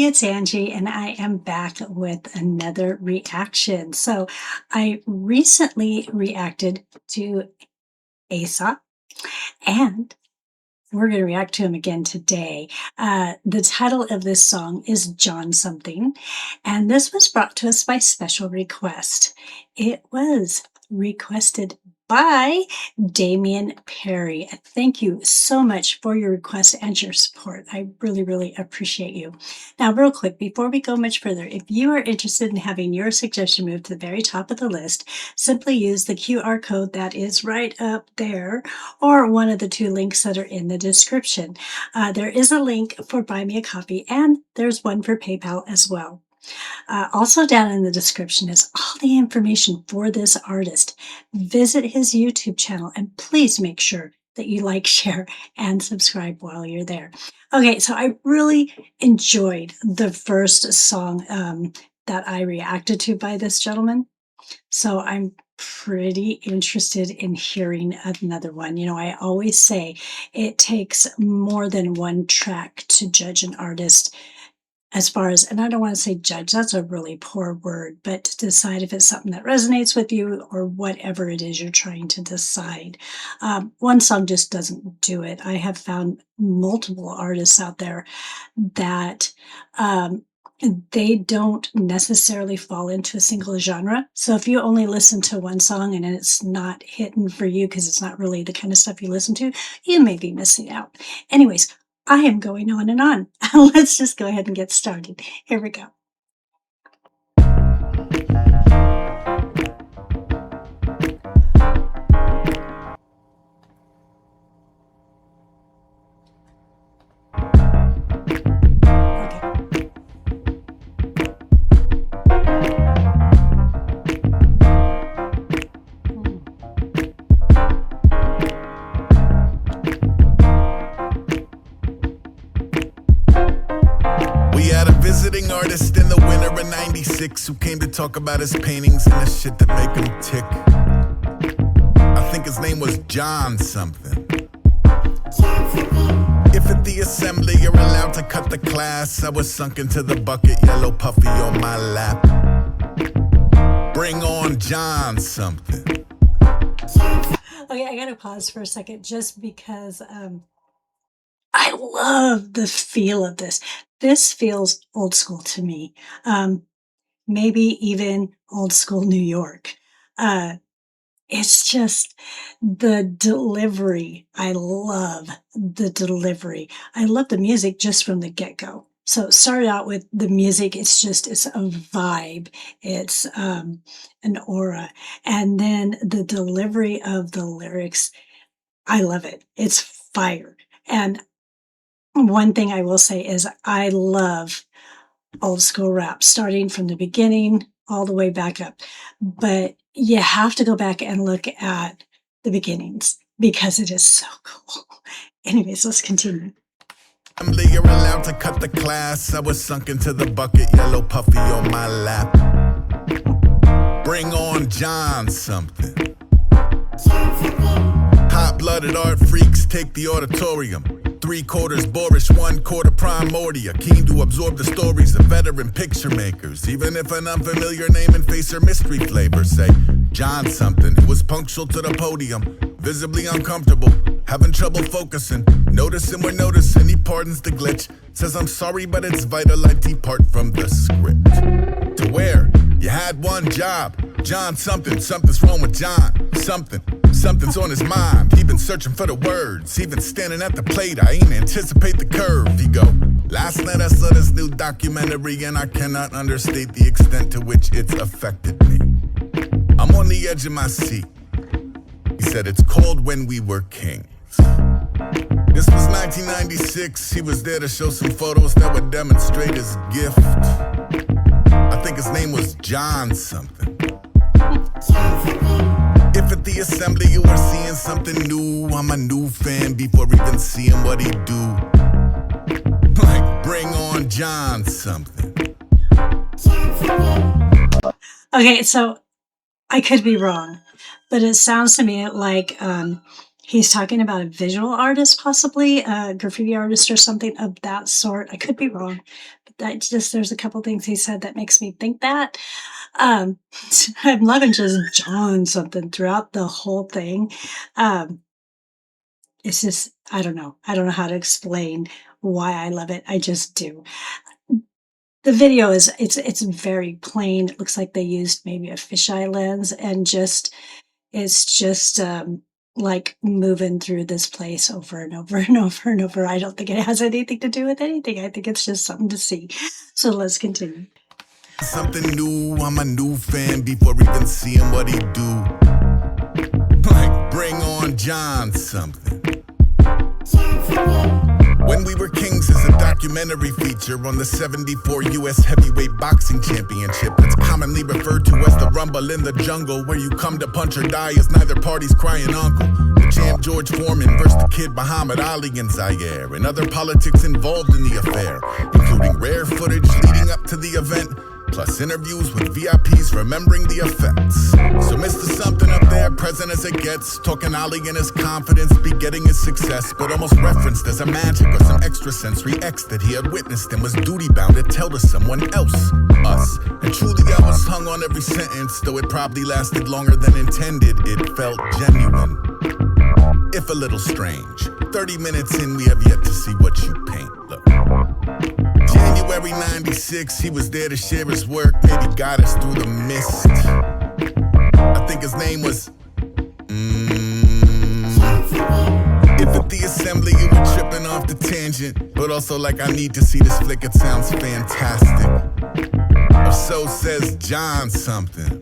it's Angie, and I am back with another reaction. So, I recently reacted to AESOP, and we're going to react to him again today. The title of this song is John Something, and this was brought to us by special request. It was requested by Damian Perry. Thank you so much for your request and your support. I really, really appreciate you. Now, real quick, before we go much further, if you are interested in having your suggestion moved to the very top of the list, simply use the QR code that is right up there or one of the two links that are in the description. There is a link for Buy Me a Copy, and there's one for PayPal as well. Also down in the description is all the information for this artist. Visit his YouTube channel and please make sure that you like, share, and subscribe while you're there. Okay, so I really enjoyed the first song that I reacted to by this gentleman. So I'm pretty interested in hearing another one. You know, I always say it takes more than one track to judge an artist as far as, and I don't want to say judge, that's a really poor word, but to decide if it's something that resonates with you or whatever it is you're trying to decide. One song just doesn't do it. I have found multiple artists out there that they don't necessarily fall into a single genre. So if you only listen to one song and it's not hitting for you because it's not really the kind of stuff you listen to, you may be missing out. Anyways, I am going on and on. Let's just go ahead and get started. Here we go. We had a visiting artist in the winter of '96 who came to talk about his paintings and the shit that make him tick. I think his name was John something. If at the assembly you're allowed to cut the class, I was sunk into the bucket, yellow puffy on my lap. Bring on John something. Okay, I gotta pause for a second just because I love the feel of this. This feels old school to me. Maybe even old school New York. It's just the delivery. I love the delivery. I love the music just from the get-go. So it started out with the music. It's a vibe. It's an aura. And then the delivery of the lyrics, I love it. It's fire. And one thing I will say is I love old school rap, starting from the beginning all the way back up. But you have to go back and look at the beginnings because it is so cool. Anyways, let's continue. You're allowed to cut the class. I was sunk into the bucket, yellow puffy on my lap. Bring on John something. Hot-blooded art freaks take the auditorium. 3/4 boorish, 1/4 primordia. Keen to absorb the stories of veteran picture makers. Even if an unfamiliar name and face or mystery flavor. Say, John something, who was punctual to the podium. Visibly uncomfortable, having trouble focusing. Noticing we're noticing, he pardons the glitch. Says, I'm sorry, but it's vital I depart from the script. To where? You had one job. John something, something's wrong with John. Something's on his mind. He been searching for the words. He been standing at the plate. I ain't anticipate the curve. He go, last night I saw this new documentary and I cannot understate the extent to which it's affected me. I'm on the edge of my seat. He said it's called When We Were Kings. This was 1996. He was there to show some photos that would demonstrate his gift. I think his name was John something. If at the assembly you were seeing something new, I'm a new fan before even seeing what he do. Like, bring on John something. Okay, so I could be wrong, but it sounds to me like he's talking about a visual artist, possibly a graffiti artist or something of that sort. I could be wrong, but there's a couple things he said that makes me think that. Um, I'm loving just John something throughout the whole thing. Um, it's just, I don't know. I don't know how to explain why I love it. I just do. The video is it's very plain. It looks like they used maybe a fisheye lens and just it's just like moving through this place over and over and over and over. I don't think it has anything to do with anything. I think it's just something to see. So let's continue. Something new, I'm a new fan before even seeing what he do. Like, bring on John something. When We Were Kings is a documentary feature on the 74 U.S. Heavyweight Boxing Championship. It's commonly referred to as the Rumble in the Jungle, where you come to punch or die as neither party's crying uncle. The champ George Foreman versus the kid Muhammad Ali and Zaire, and other politics involved in the affair, including rare footage leading up to the event, plus interviews with VIPs remembering the effects. So Mr. Something up there, present as it gets, talking Ali and his confidence, begetting his success, but almost referenced as a magic or some extrasensory X that he had witnessed and was duty-bound to tell to someone else, us. And truly I was hung on every sentence, though it probably lasted longer than intended. It felt genuine, if a little strange. 30 minutes in, we have yet to see what you paint. Look. January 96, he was there to share his work, maybe guide us through the mist. I think his name was If at the assembly you were tripping off the tangent, but also like I need to see this flick, it sounds fantastic. Or so says John something.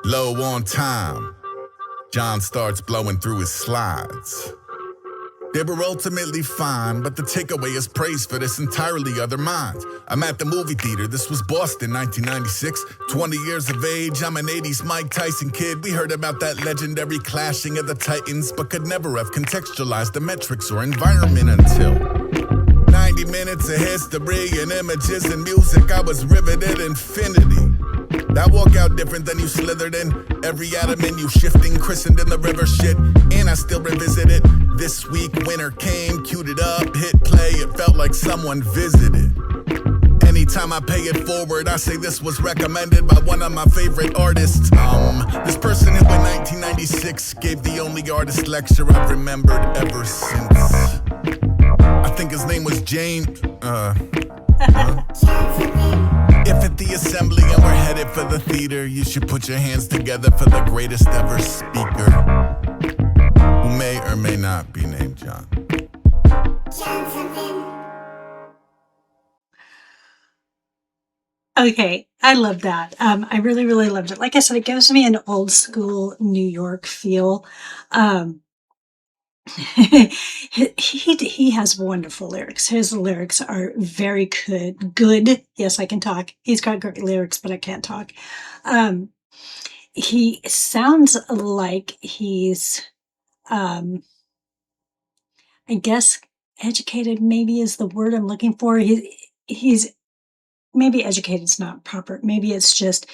Low on time, John starts blowing through his slides. They were ultimately fine, but the takeaway is praise for this entirely other mind. I'm at the movie theater, this was Boston, 1996. 20 years of age, I'm an 80s Mike Tyson kid. We heard about that legendary clashing of the titans, but could never have contextualized the metrics or environment until 90 minutes of history and images and music. I was riveted infinity. That walkout different than you slithered in. Every atom in you shifting, christened in the river shit. And I still revisit it. This week, winter came, queued it up, hit play. It felt like someone visited. Anytime I pay it forward, I say this was recommended by one of my favorite artists. This person who in 1996 gave the only artist lecture I've remembered ever since. I think his name was James. If at the assembly and we're headed for the theater, you should put your hands together for the greatest ever speaker, who may or may not be named John. Okay, I love that. I really, really loved it. Like I said, it gives me an old school New York feel. He has wonderful lyrics. His lyrics are very good. Yes, I can talk. He's got great lyrics, but I can't talk. He sounds like he's, I guess, educated. Maybe is the word I'm looking for. He's maybe educated's not proper. Maybe it's just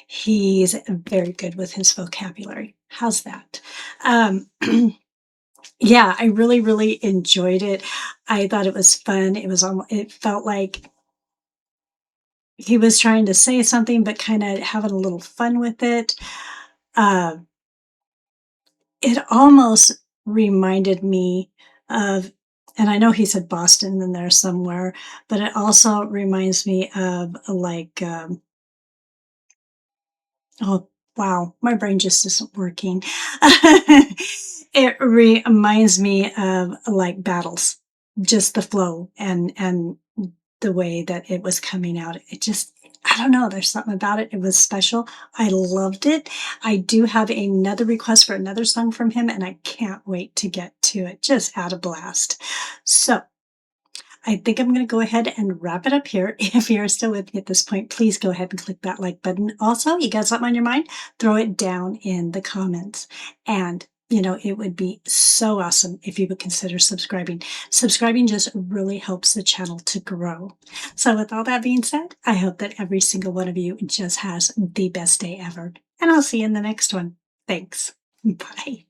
he's very good with his vocabulary. How's that? Yeah, I really, really enjoyed it. I thought it was fun. It felt like he was trying to say something, but kind of having a little fun with it. Uh, it almost reminded me of, and I know he said Boston in there somewhere, but it also reminds me of like, oh, wow, my brain just isn't working. It reminds me of like battles, just the flow and the way that it was coming out. It just, I don't know, there's something about it. It was special. I loved it. I do have another request for another song from him, and I can't wait to get to it. Just had a blast. So I think I'm going to go ahead and wrap it up here. If you're still with me at this point, please go ahead and click that like button. Also, you got something on your mind? Throw it down in the comments. And, you know, it would be so awesome if you would consider subscribing. Subscribing just really helps the channel to grow. So with all that being said, I hope that every single one of you just has the best day ever. And I'll see you in the next one. Thanks. Bye.